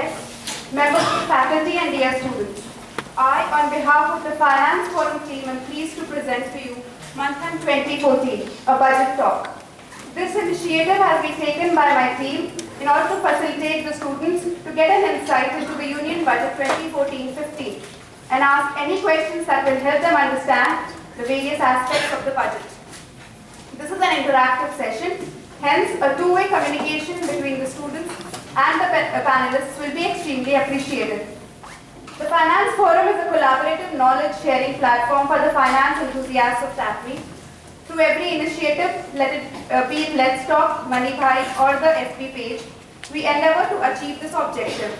guests, members of the faculty and dear students. I, on behalf of the Finance Forum team, am pleased to present to you Manthan 2014, a budget talk. This initiative has been taken by my team in order to facilitate the students to get an insight into the Union Budget 2014-15 and ask any questions that will help them understand the various aspects of the budget. This is an interactive session, hence a two-way communication between the students and the panelists will be extremely appreciated. The Finance Forum is a collaborative knowledge-sharing platform for the finance enthusiasts of TAPME. Through every initiative, let it be it Let's Talk, MoneyBhai or the FB page, we endeavor to achieve this objective.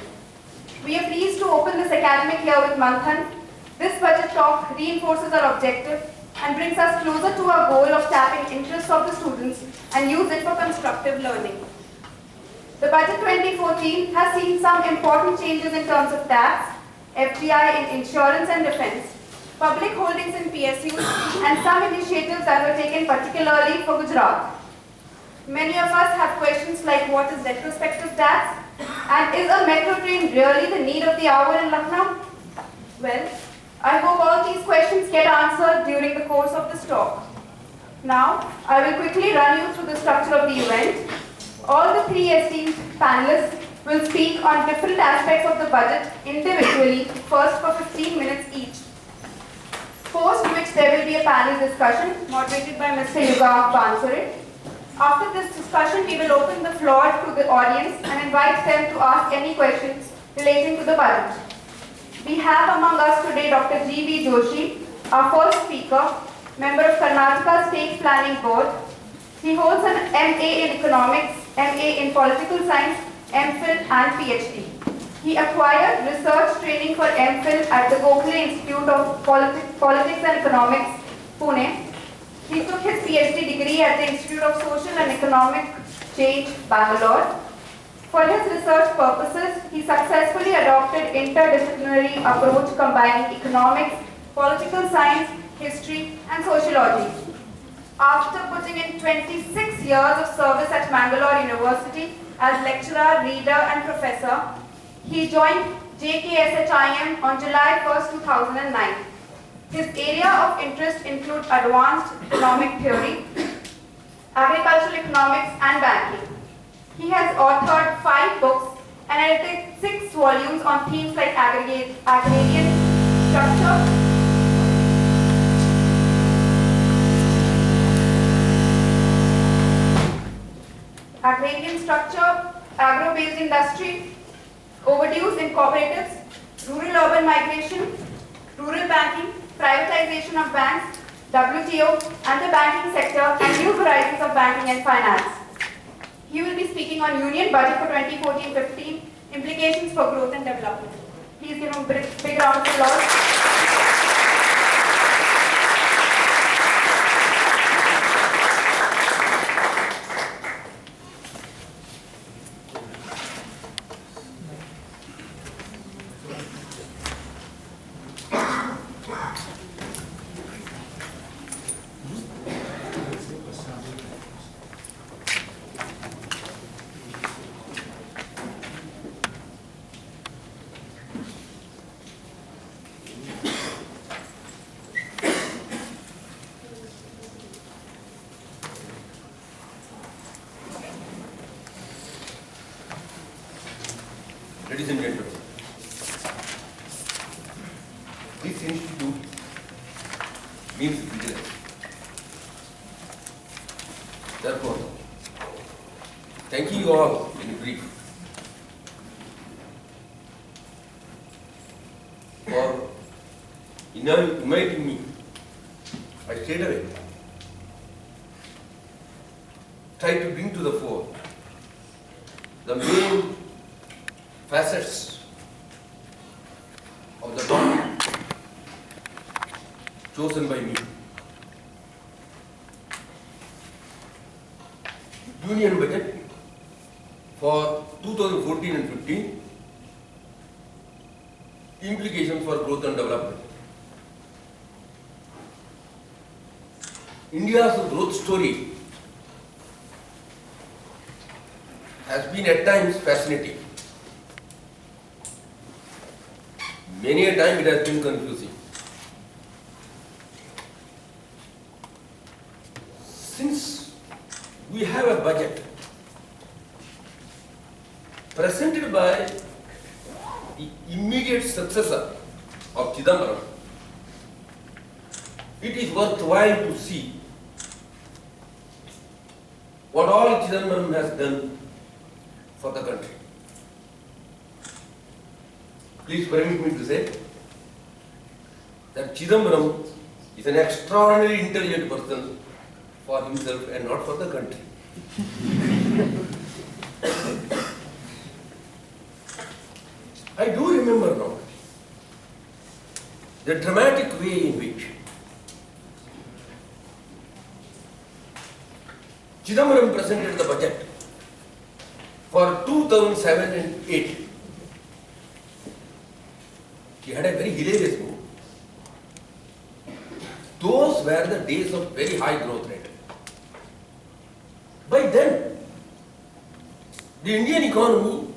We are pleased to open this academic year with Manthan. This budget talk reinforces our objective and brings us closer to our goal of tapping interests of the students and use it for constructive learning. The budget 2014 has seen some important changes in terms of tax, FDI in insurance and defense, public holdings in PSUs, and some initiatives that were taken particularly for Gujarat. Many of us have questions like what is retrospective tax and is a metro train really the need of the hour in Lucknow? Well, I hope all these questions get answered during the course of this talk. Now, I will quickly run you through the structure of the event. All the three esteemed panelists will speak on different aspects of the budget individually, first for 15 minutes each. Post which there will be a panel discussion moderated by Mr. Yuga Bansure. After this discussion, we will open the floor to the audience and invite them to ask any questions relating to the budget. We have among us today Dr. G.V. Joshi, our first speaker, member of Karnataka State Planning Board. He holds an MA in Economics, MA in Political Science, MPhil and PhD. He acquired research training for MPhil at the Gokhale Institute of Politics and Economics, Pune. He took his PhD degree at the Institute of Social and Economic Change, Bangalore. For his research purposes, he successfully adopted interdisciplinary approach combining economics, political science, history, and sociology. After putting in 26 years of service at Mangalore University as lecturer, reader, and professor, he joined JKSHIM on July 1st, 2009. His area of interest include advanced economic theory, agricultural economics, and banking. He has authored 5 books and edited 6 volumes on themes like agrarian structure, agro-based industry, overdues in cooperatives, rural-urban migration, rural banking, privatization of banks, WTO, and the banking sector, and new varieties of banking and finance. He will be speaking on Union Budget for 2014-15, implications for growth and development. Please give him a big round of applause. Ladies and gentlemen, this institute means vigilance. Therefore, thanking you all in brief for inviting me. I straight away try to bring to the fore the main facets of the topic chosen by me. Union Budget for 2014 and 15, implications for growth and development. India's growth story has been at times fascinating. Many a time it has been confusing. Since we have a budget presented by the immediate successor of Chidambaram, it is worthwhile to see what all Chidambaram has done for the country. Please permit me to say that Chidambaram is an extraordinarily intelligent person for himself and not for the country. I do remember now the dramatic way in which Chidambaram presented the budget for 2007 and 8. He had a very hilarious move. Those were the days of very high growth rate. By then, the Indian economy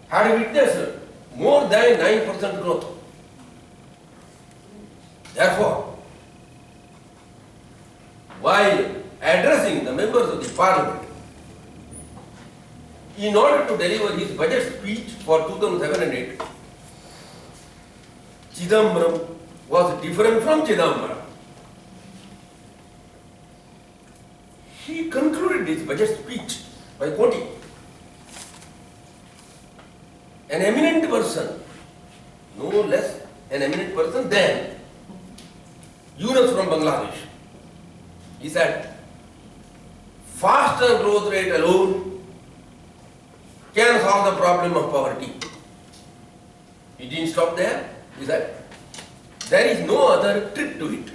had witnessed more than 9% growth. Therefore, while addressing the members of the parliament, in order to deliver his budget speech for 2007 and 8, Chidambaram was different from Chidambaram. He concluded his budget speech by quoting an eminent person, no less an eminent person than Yunus from Bangladesh. He said, faster growth rate alone can solve the problem of poverty. He didn't stop there. He said, there is no other trick to it.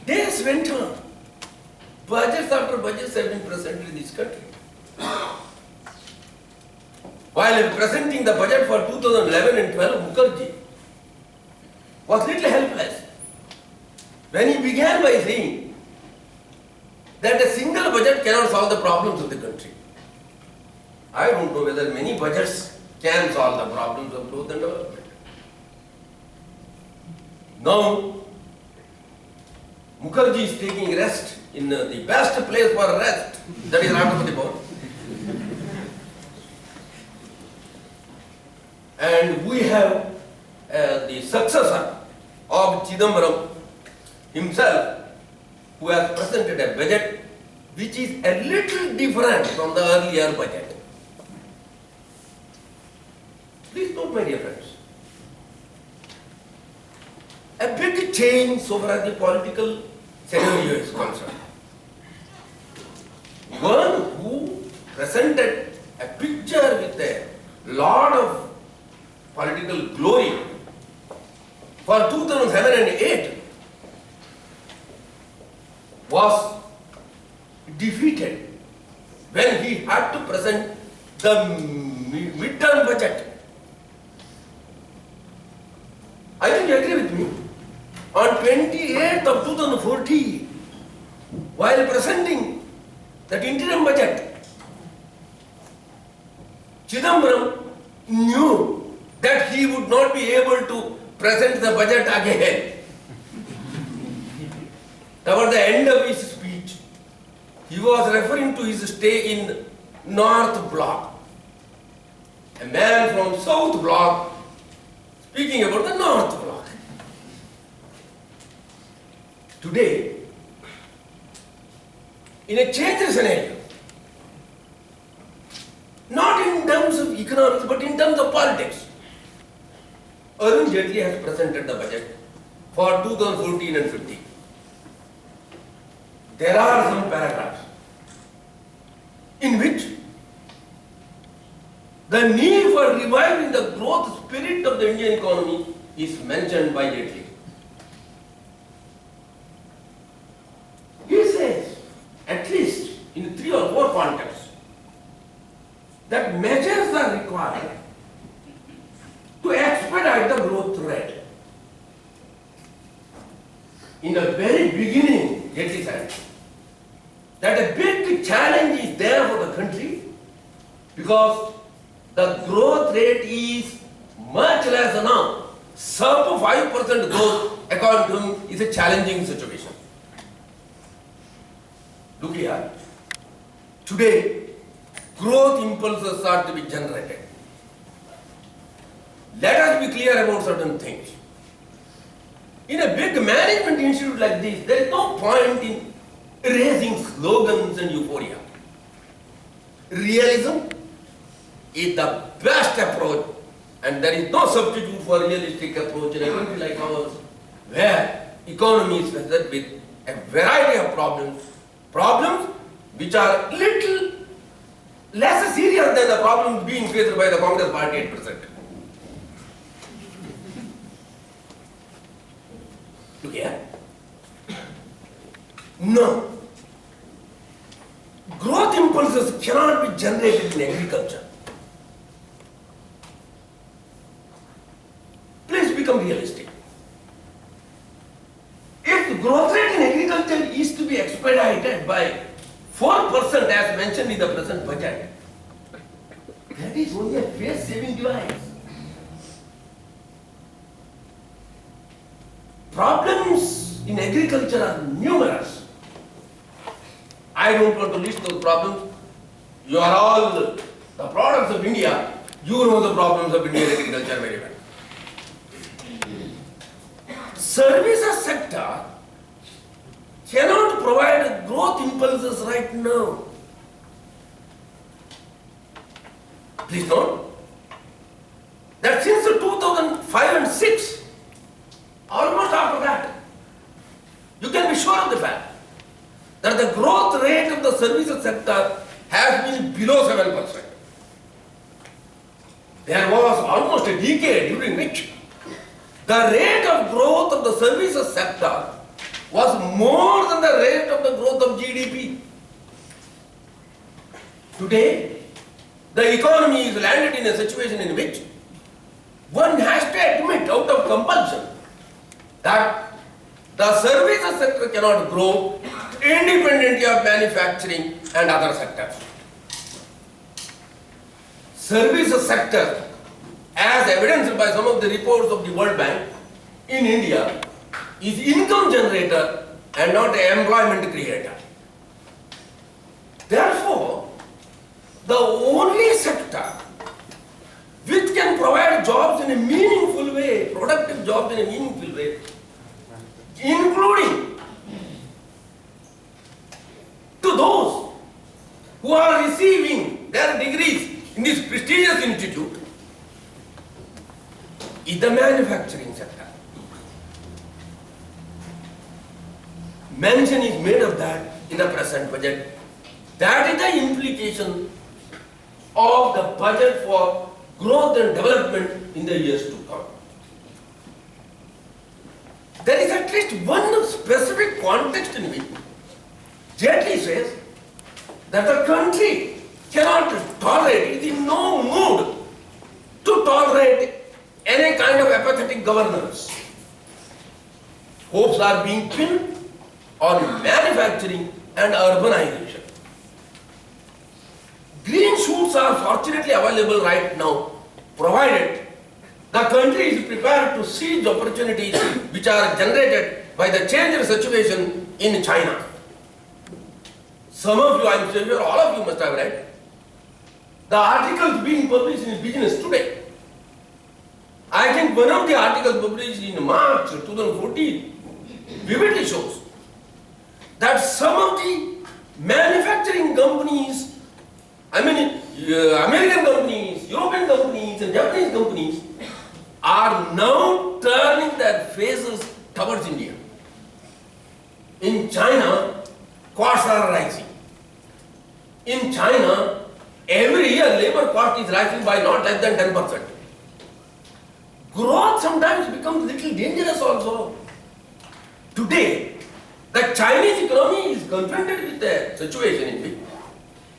Days went on. Budgets after budgets have been presented in this country. While presenting the budget for 2011 and 12, Mukherjee was little helpless when he began by saying that a single budget cannot solve the problems of the country. I don't know whether many budgets can solve the problems of growth and development. Now, Mukherjee is taking rest in the best place for rest, that is Rashtrapati Bhavan. And we have the successor of Chidambaram himself, who has presented a budget which is a little different from the earlier budget. Please note, my dear friends, a big change so far as the political scenario is concerned. One who presented a picture with a lot of political glory for 2007 and 8 was defeated when he had to present the midterm budget. I think you agree with me. On 28th of 2014, while presenting that interim budget, Chidambaram knew that he would not be able to present the budget again. Toward the end of his speech, he was referring to his stay in North Block. A man from South Block speaking about the North Block. Today, in a changed scenario, not in terms of economics, but in terms of politics, Arun Jaitley has presented the budget for 2014 and 15. There are some paragraphs in which the need for reviving the growth spirit of the Indian economy is mentioned by Jaitley. He says, at least in 3 or 4 contexts, that measures are required to expedite the growth rate. In the very beginning, Jaitley said that a big challenge is there for the country because the growth rate is much less now. Sub 5% growth, according to him, is a challenging situation. Look here. Today, growth impulses are to be generated. Let us be clear about certain things. In a big management institute like this, there is no point in raising slogans and euphoria. Realism is the best approach, and there is no substitute for realistic approach in a country like ours, where economy is faced with a variety of problems which are little less serious than the problems being faced by the Congress party at present. Look here. No. Growth impulses cannot be generated in agriculture. Please become realistic. If the growth rate in agriculture is to be expedited by 4% as mentioned in the present budget, that is only a face-saving device. Problems in agriculture are numerous. I don't want to list those problems. You are all the products of India. You know the problems of Indian agriculture very well. Services sector cannot provide growth impulses right now. Please note that since 2005 and 6, almost after that, you can be sure of the fact that the growth rate of the services sector has been below 7%. There was almost a decade during which the rate of growth of the services sector was more than the rate of the growth of GDP. Today, the economy is landed in a situation in which one has to admit out of compulsion that the services sector cannot grow independently of manufacturing and other sectors. Services sector, as evidenced by some of the reports of the World Bank, in India is income generator and not employment creator. Therefore, the only sector which can provide jobs in a meaningful way, productive jobs in a meaningful way, including to those who are receiving their degrees in this prestigious institute, is the manufacturing sector. Mention is made of that in the present budget. That is the implication of the budget for growth and development in the years to come. There is at least one specific context in which Jaitley says that the country cannot tolerate, it is in no mood to tolerate any kind of apathetic governance. Hopes are being pinned on manufacturing and urbanization. Green shoots are fortunately available right now, provided the country is prepared to seize opportunities which are generated by the changed situation in China. Some of you, I am sure all of you must have read the articles being published in Business Today. I think one of the articles published in March 2014 vividly shows that some of the manufacturing companies, American companies, European companies and Japanese companies are now turning their faces towards India. In China, costs are rising. In China, every year labor cost is rising by not less than 10%. Growth sometimes becomes a little dangerous also. Today, the Chinese economy is confronted with a situation in which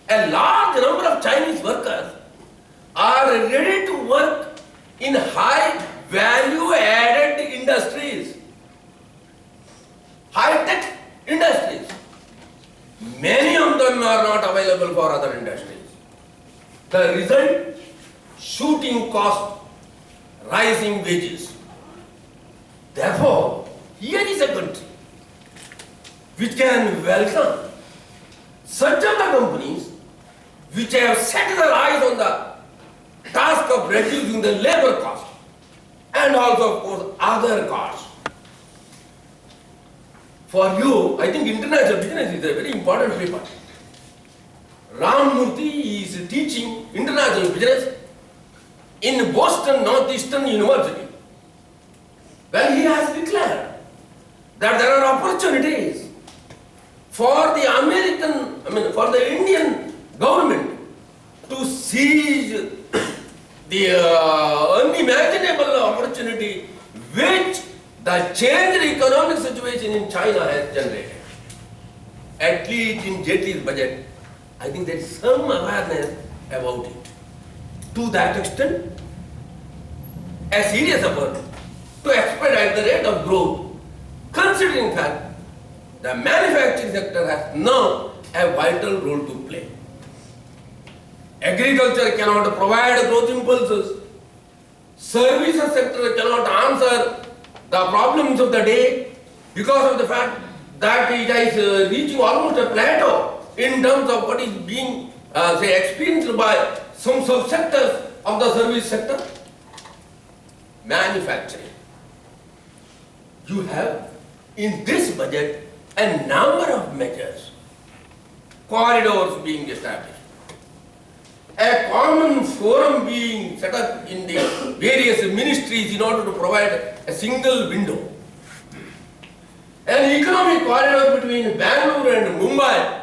a large number of Chinese workers are ready to work in high value-added industries, high-tech industries. Many of them are not available for other industries. The result, shooting cost, rising wages. Therefore, here is a country which can welcome such of the companies which have set their eyes on the task of reducing the labor cost and also, of course, other costs. For you, I think international business is a very important paper. Ram Murthy is teaching international business in Boston Northeastern University. Well, he has declared that there are opportunities for the for the Indian government to seize the unimaginable opportunity which the changed economic situation in China has generated. At least in Jaitley's budget, I think there is some awareness about it. To that extent, a serious effort to expedite the rate of growth, considering that the manufacturing sector has now a vital role to play. Agriculture cannot provide growth impulses. Services sector cannot answer the problems of the day because of the fact that it is reaching almost a plateau in terms of what is being experienced by some subsectors of the service sector. Manufacturing. You have in this budget a number of measures, corridors being established, a common forum being set up in the various ministries in order to provide a single window, an economic corridor between Bangalore and Mumbai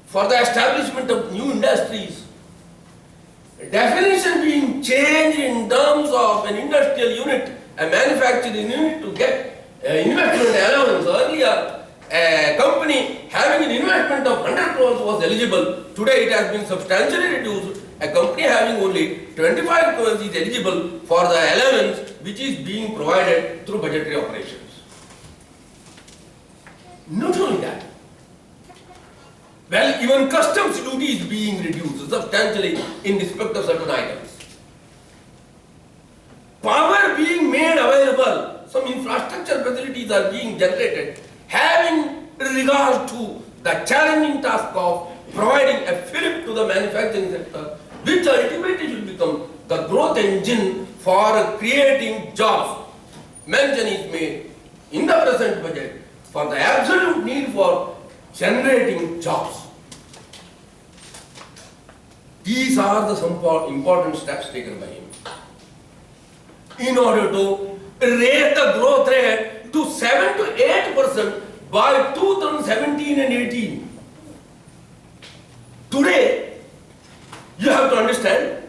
for the establishment of new industries, a definition being changed in terms of an industrial unit, a manufacturing unit to get investment allowance. Earlier, a company having an investment of 100 crores was eligible. Today it has been substantially reduced. A company having only 25 crores is eligible for the allowance which is being provided through budgetary operations. Not only that, well, even customs duty is being reduced substantially in respect of certain items. Power being made available, some infrastructure facilities are being generated, having regard to the challenging task of providing a fillip to the manufacturing sector, which ultimately will become the growth engine for creating jobs. Mention is made in the present budget for the absolute need for generating jobs. These are the some important steps taken by him in order to raise the growth rate to 7 to 8% by 2017 and 18. Today, you have to understand,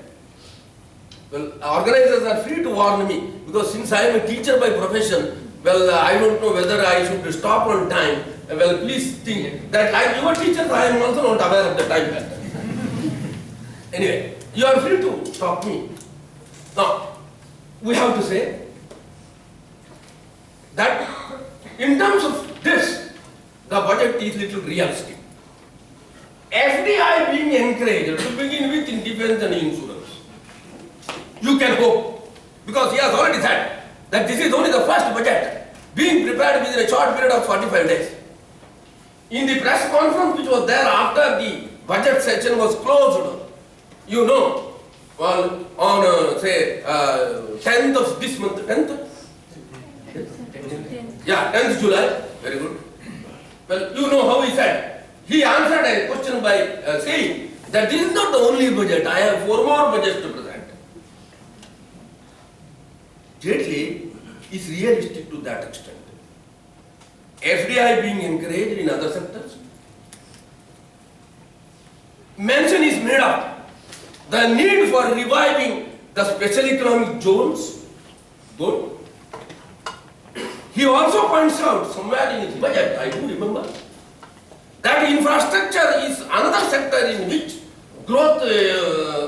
well, organizers are free to warn me because since I am a teacher by profession, well, I don't know whether I should stop on time. Well, please think that like your teachers, I am also not aware of the time factor. Anyway, you are free to stop me. Now, we have to say that in terms of this, the budget is little realistic. FDI being encouraged to begin with in defense and insurance. You can hope, because he has already said that this is only the first budget being prepared within a short period of 45 days. In the press conference which was there after the budget session was closed, you know, well, on say 10th of this month, 10th? Yeah, 10th July, very good. Well, you know how he said. He answered a question by saying that this is not the only budget, I have 4 more budgets to present. Jaitley is realistic to that extent. FDI being encouraged in other sectors. Mention is made of the need for reviving the special economic zones. Good. He also points out somewhere in his budget, I do remember, that infrastructure is another sector in which growth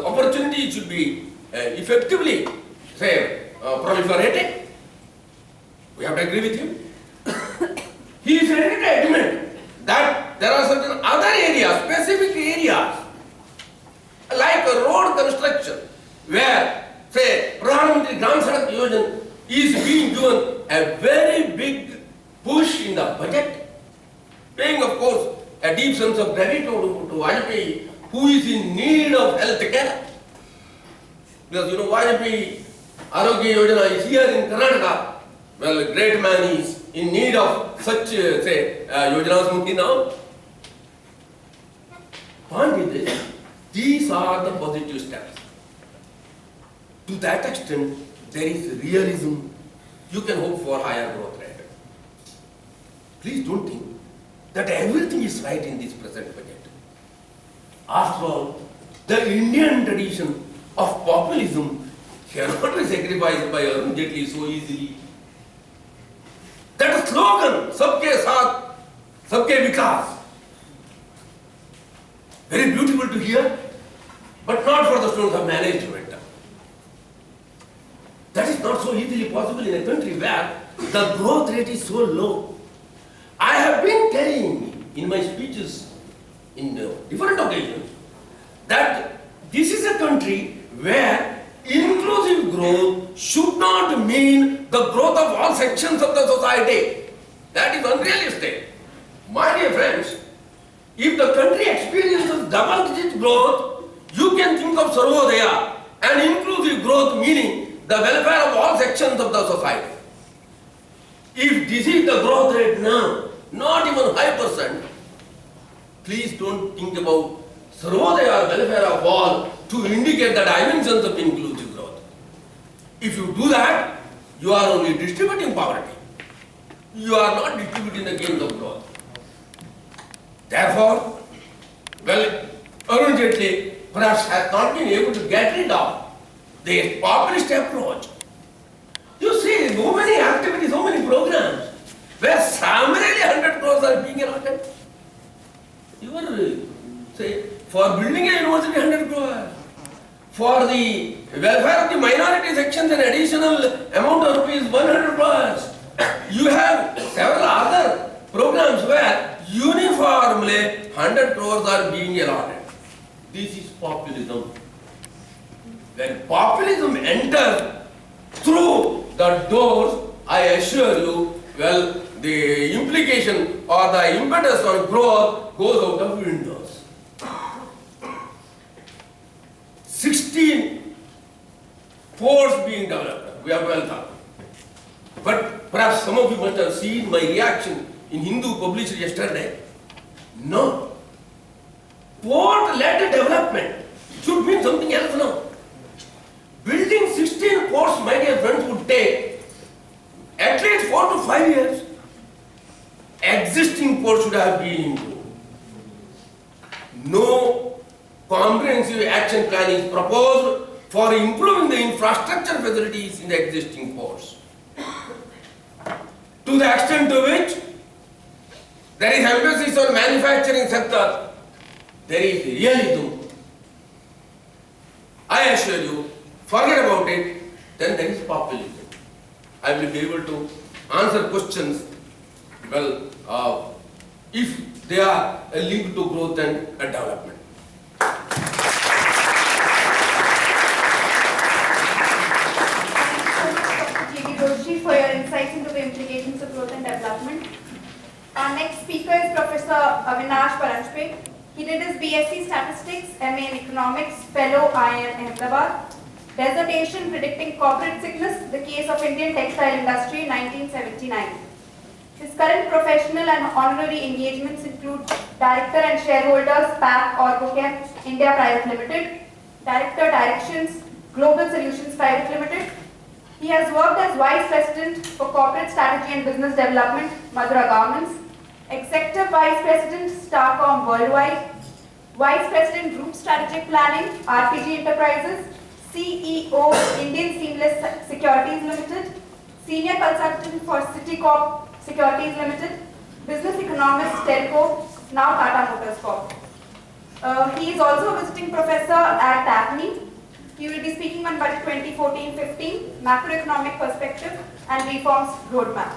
opportunities should be effectively, say, proliferated. We have to agree with him. He is ready to admit that there are certain other areas, specific areas, like a road construction, where a very big push in the budget, paying of course a deep sense of gratitude to Vajpayee, who is in need of health care. Because you know Vajpayee Arogya Yojana is here in Karnataka. Well, a great man is in need of such yojanas only now. Point is this, these are the positive steps. To that extent, there is realism. You can hope for higher growth rate. Please don't think that everything is right in this present budget. After all, the Indian tradition of populism cannot be sacrificed by Arun Jaitley so easily. That slogan, Sabke Saath, Sabke Vikas, very beautiful to hear, but not for the students of management. That is not so easily possible in a country where the growth rate is so low. I have been telling in my speeches in different occasions that this is a country where inclusive growth should not mean the growth of all sections of the society. That is unrealistic. My dear friends, if the country experiences double-digit growth, you can think of Sarvodaya and inclusive growth meaning the welfare of all sections of the society. If this is the growth rate now, not even 5%, please don't think about Sarvodaya or welfare of all to indicate the dimensions of inclusive growth. If you do that, you are only distributing poverty. You are not distributing the gains of growth. Therefore, well, Arun Jaitley perhaps has not been able to get rid of the populist approach. You see, so many activities, so many programs, where summarily 100 crores are being allotted. You are, say, for building a university 100 crores, for the welfare of the minority sections an additional amount of rupees 100 crores. You have several other programs where uniformly 100 crores are being allotted. This is populism. When populism enters through the doors, I assure you, well, the implication or the impetus on growth goes out of windows. 16 ports being developed. We are well done. But perhaps some of you must have seen my reaction in Hindu published yesterday. No. Port-led development should mean something else now. Building 16 ports, my dear friends, would take at least 4 to 5 years. Existing ports should have been improved. No comprehensive action plan is proposed for improving the infrastructure facilities in the existing ports. To the extent to which there is emphasis on manufacturing sector, there is realism. I assure you, forget about it, then there is populism. I will be able to answer questions, well, if they are linked to growth and development. Joshi, for your insights into the implications of growth and development. Our next speaker is Professor Avinash Paranjpe. He did his BSc Statistics, MA in Economics, Fellow IIM Ahmedabad. Dissertation predicting corporate sickness, the case of Indian textile industry, 1979. His current professional and honorary engagements include Director and Shareholders, PAC Orgochem India Private Limited, Director Directions, Global Solutions Private Limited. He has worked as Vice President for Corporate Strategy and Business Development, Madura Governance, Executive Vice President, Starcom Worldwide, Vice President Group Strategic Planning, RPG Enterprises, CEO, Indian Seamless Securities Limited, Senior Consultant for Citicorp Securities Limited, Business Economist, Telco, now Tata Motors Corp. He is also a visiting professor at Daphne. He will be speaking on Budget 2014-15, Macroeconomic Perspective and Reforms Roadmap.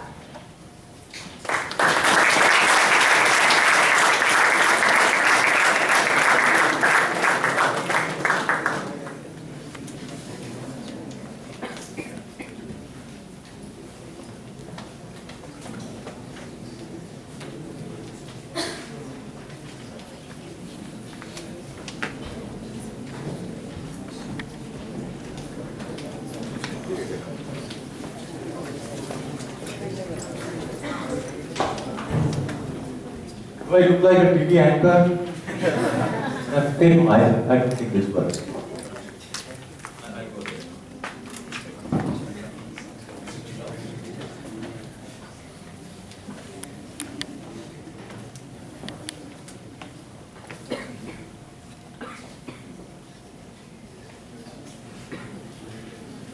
Do I look like a TV anchor? I don't think this works. I'll go there.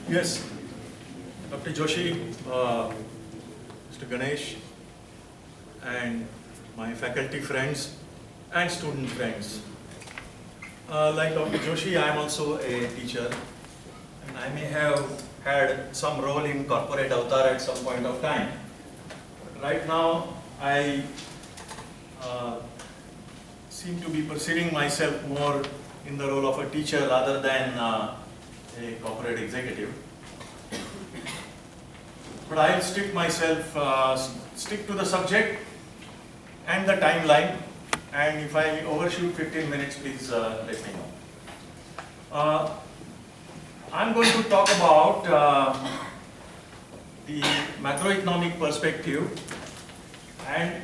Yes, Dr. Joshi, Mr. Ganesh, and my faculty friends and student friends. Like Dr. Joshi, I am also a teacher, and I may have had some role in corporate avatar at some point of time. But right now, I seem to be perceiving myself more in the role of a teacher rather than a corporate executive. But I'll stick to the subject and the timeline. And if I overshoot 15 minutes, please let me know. I'm going to talk about the macroeconomic perspective and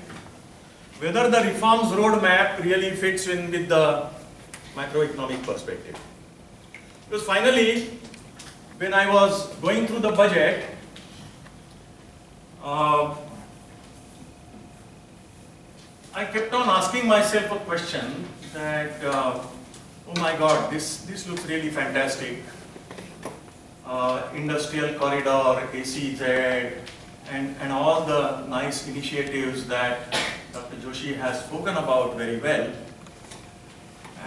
whether the reforms roadmap really fits in with the macroeconomic perspective. Because finally, when I was going through the budget, I kept on asking myself a question that, oh my God, this looks really fantastic. Industrial corridor, ACZ, and all the nice initiatives that Dr. Joshi has spoken about very well.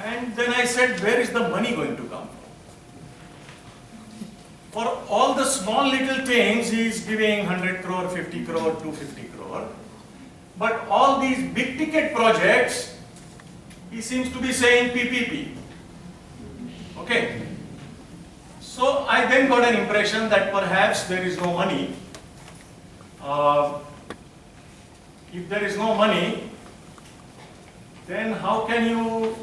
And then I said, where is the money going to come from? For all the small little things, he is giving 100 crore, 50 crore, 250 crore. But all these big ticket projects, he seems to be saying PPP. Okay. So I then got an impression that perhaps there is no money. If there is no money, then how can you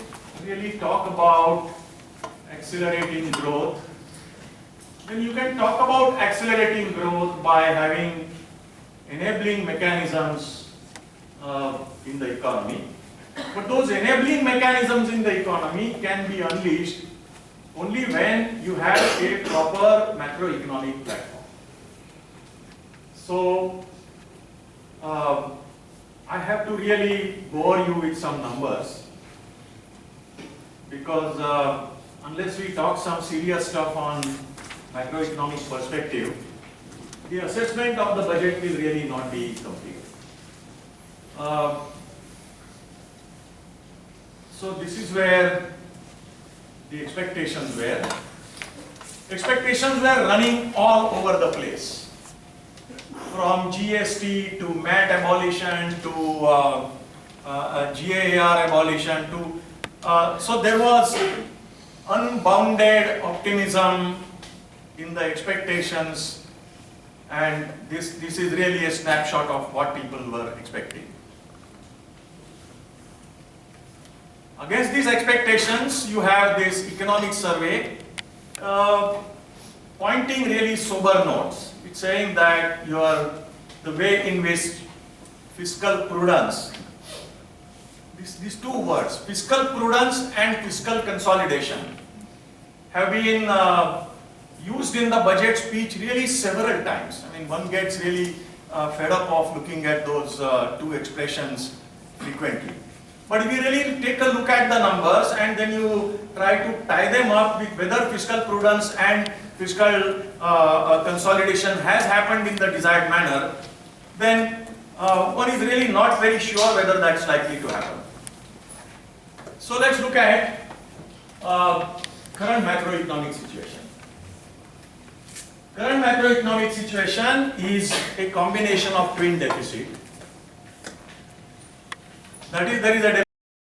really talk about accelerating growth? Then you can talk about accelerating growth by having enabling mechanisms in the economy. But those enabling mechanisms in the economy can be unleashed only when you have a proper macroeconomic platform. So, I have to really bore you with some numbers because unless we talk some serious stuff on macroeconomic perspective, the assessment of the budget will really not be complete. So this is where the expectations were. Expectations were running all over the place. From GST to MAT abolition to GAR abolition to, so there was unbounded optimism in the expectations, and this is really a snapshot of what people were expecting. Against these expectations, you have this economic survey pointing really sober notes. It's saying that the way in which fiscal prudence, these two words, fiscal prudence and fiscal consolidation, have been used in the budget speech really several times. I mean, one gets really fed up of looking at those two expressions frequently. But if you really take a look at the numbers and then you try to tie them up with whether fiscal prudence and fiscal consolidation has happened in the desired manner, then one is really not very sure whether that's likely to happen. So let's look at current macroeconomic situation. Current macroeconomic situation is a combination of twin deficit. That is, there is a